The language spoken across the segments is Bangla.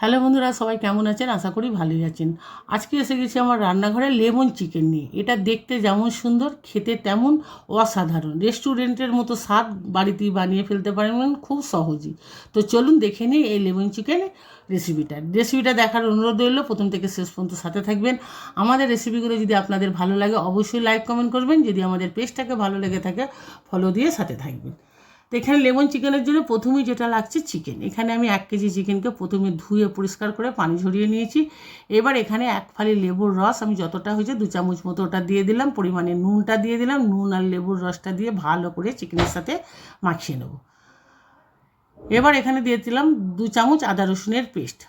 হ্যালো বন্ধুরা, সবাই কেমন আছেন? আশা করি ভালোই আছেন। আজকে এসে গেছি আমার রান্নাঘরে লেমন চিকেন নিয়ে। এটা দেখতে যেমন সুন্দর, খেতে তেমন অসাধারণ। রেস্টুরেন্টের মতো স্বাদ বাড়িতেই বানিয়ে ফেলতে পারবেন খুব সহজেই। তো চলুন দেখে নিই এই লেমন চিকেন রেসিপিটা দেখার অনুরোধ রইল। প্রথম থেকে শেষ পর্যন্ত সাথে থাকবেন। আমাদের রেসিপিগুলো যদি আপনাদের ভালো লাগে অবশ্যই লাইক কমেন্ট করবেন। যদি আমাদের পেজটাকে ভালো লেগে থাকে ফলো দিয়ে সাথে থাকবেন। তো এখানে লেমন চিকেনের জন্য প্রথমেই যেটা লাগছে চিকেন। এখানে আমি 1 কেজি চিকেনকে প্রথমে ধুয়ে পরিষ্কার করে পানি ঝরিয়ে নিয়েছি। এবার এখানে 1 ফালি লেবুর রস, আমি যতটা হয়েছে 2 চামচ মতো ওটা দিয়ে দিলাম। পরিমাণে নুনটা দিয়ে দিলাম। নুন আর লেবুর রসটা দিয়ে ভালো করে চিকেনের সাথে মাখিয়ে নেব। এবার এখানে দিয়ে দিলাম 2 চামচ আদা রসুনের পেস্ট।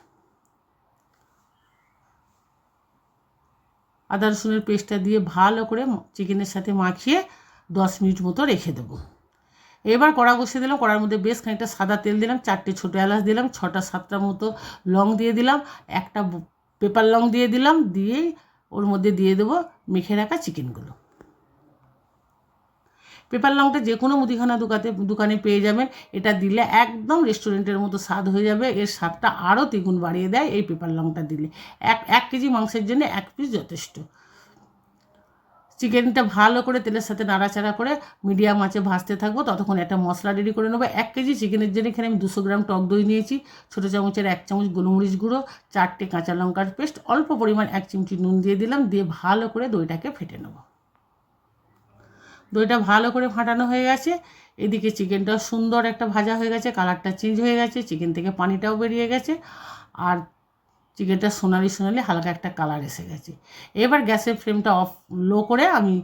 আদা রসুনের পেস্টটা দিয়ে ভালো করে চিকেনের সাথে মাখিয়ে 10 মিনিট মতো রেখে দেবো। এবার কড়া বসিয়ে দিলাম। কড়ার মধ্যে বেশ খানিকটা সাদা তেল দিলাম। 4টে ছোটো এলাচ দিলাম। 6টা-7টা মতো লং দিয়ে দিলাম। একটা পেপার লং দিয়ে দিলাম। দিয়েই ওর মধ্যে দিয়ে দেবো মেখে রাখা চিকেনগুলো। পেপার লংটা যে কোনো মুদিখানা দোকানে পেয়ে যাবেন। এটা দিলে একদম রেস্টুরেন্টের মতো স্বাদ হয়ে যাবে। এর স্বাদটা আরও দ্বিগুণ বাড়িয়ে দেয় এই পেপার লংটা দিলে। এক কেজি মাংসের জন্য 1 পিস যথেষ্ট। চিকেনটা ভালো করে তেলের সাথে নাড়াচাড়া করে মিডিয়াম আঁচে ভাজতে থাকবো। ততক্ষণ একটা মশলা রেডি করে নেবো। 1 কেজি চিকেনের জন্য এখানে আমি 200 গ্রাম টক দই নিয়েছি। ছোটো চামচের 1 চামচ গোলমরিচ গুঁড়ো, 4টে কাঁচা লঙ্কার পেস্ট, অল্প পরিমাণ 1 চিমটি নুন দিয়ে দিলাম। দিয়ে ভালো করে দইটাকে ফেটে নেব। দইটা ভালো করে ফাটানো হয়ে গেছে। এদিকে চিকেনটাও সুন্দর একটা ভাজা হয়ে গেছে, কালারটা চেঞ্জ হয়ে গেছে, চিকেন থেকে পানিটাও বেরিয়ে গেছে, আর চিকেনটা সোনালি হালকা একটা কালার এসে গেছে। এবার গ্যাসের ফ্লেমটা লো করে আমি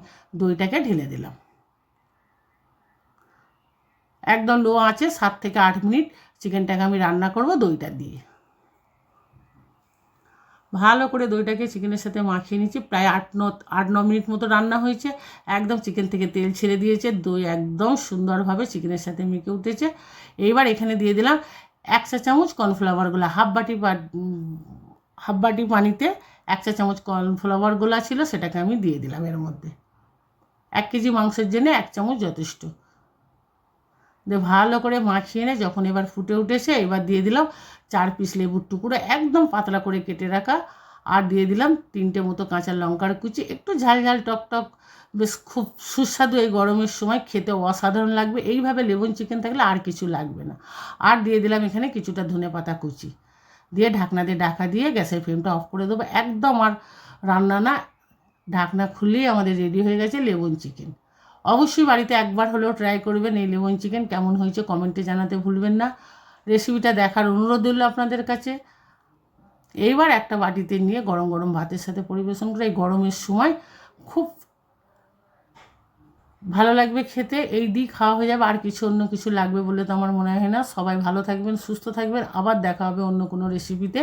দইটাকে ঢেলে দিলাম। একদম লো আঁচে 7 থেকে 8 মিনিট চিকেনটাকে আমি রান্না করব দইটা দিয়ে। ভালো করে দইটাকে চিকেনের সাথে মাখিয়ে নিচ্ছি। প্রায় 8-9 মিনিট মতো রান্না হয়েছে। একদম চিকেন থেকে তেল ছেড়ে দিয়েছে। দই একদম সুন্দরভাবে চিকেনের সাথে মেখে উঠেছে। এইবার এখানে দিয়ে দিলাম 1 চা চামচ কর্নফ্লাওয়ারগুলো। হাফ বাটি পানিতে 1 চা চামচ কর্নফ্লাওয়ার গোলা ছিল, সেটাকে আমি দিয়ে দিলাম এর মধ্যে। 1 কেজি মাংসের জন্য 1 চামচ যথেষ্ট। দিয়ে ভালো করে মাখিয়ে এনে যখন এবার ফুটে উঠেছে, এবার দিয়ে দিলাম 4 পিস লেবুর টুকরো একদম পাতলা করে কেটে রাখা, আর দিয়ে দিলাম 3টে মতো কাঁচা লঙ্কার কুচি। একটু ঝাল ঝাল টক টক, বেশ খুব সুস্বাদু। এই গরমের সময় খেতে অসাধারণ লাগবে। এইভাবে লেবুন চিকেন থাকলে আর কিছু লাগবে না। আর দিয়ে দিলাম এখানে কিছুটা ধনেপাতা কুচি। দিয়ে ঢাকনা দিয়ে ঢাকা দিয়ে গ্যাসের ফ্লেমটা অফ করে দেবো। একদম আর রান্না না, ঢাকনা খুললেই আমাদের রেডি হয়ে গেছে লেবুন চিকেন। অবশ্যই বাড়িতে একবার হলেও ট্রাই করবেন। এই লেমন চিকেন কেমন হয়েছে কমেন্টে জানাতে ভুলবেন না। রেসিপিটা দেখার অনুরোধ রইল আপনাদের কাছে। এইবার একটা বাটিতে নিয়ে গরম গরম ভাতের সাথে পরিবেশন করে এই গরমের সময় খুব ভালো লাগবে খেতে। এই দিয়ে খাওয়া হয়ে যাবে। আর অন্য কিছু লাগবে বলে তো আমার মনে হয় না। সবাই ভালো থাকবেন, সুস্থ থাকবেন। আবার দেখা হবে অন্য কোনো রেসিপিতে।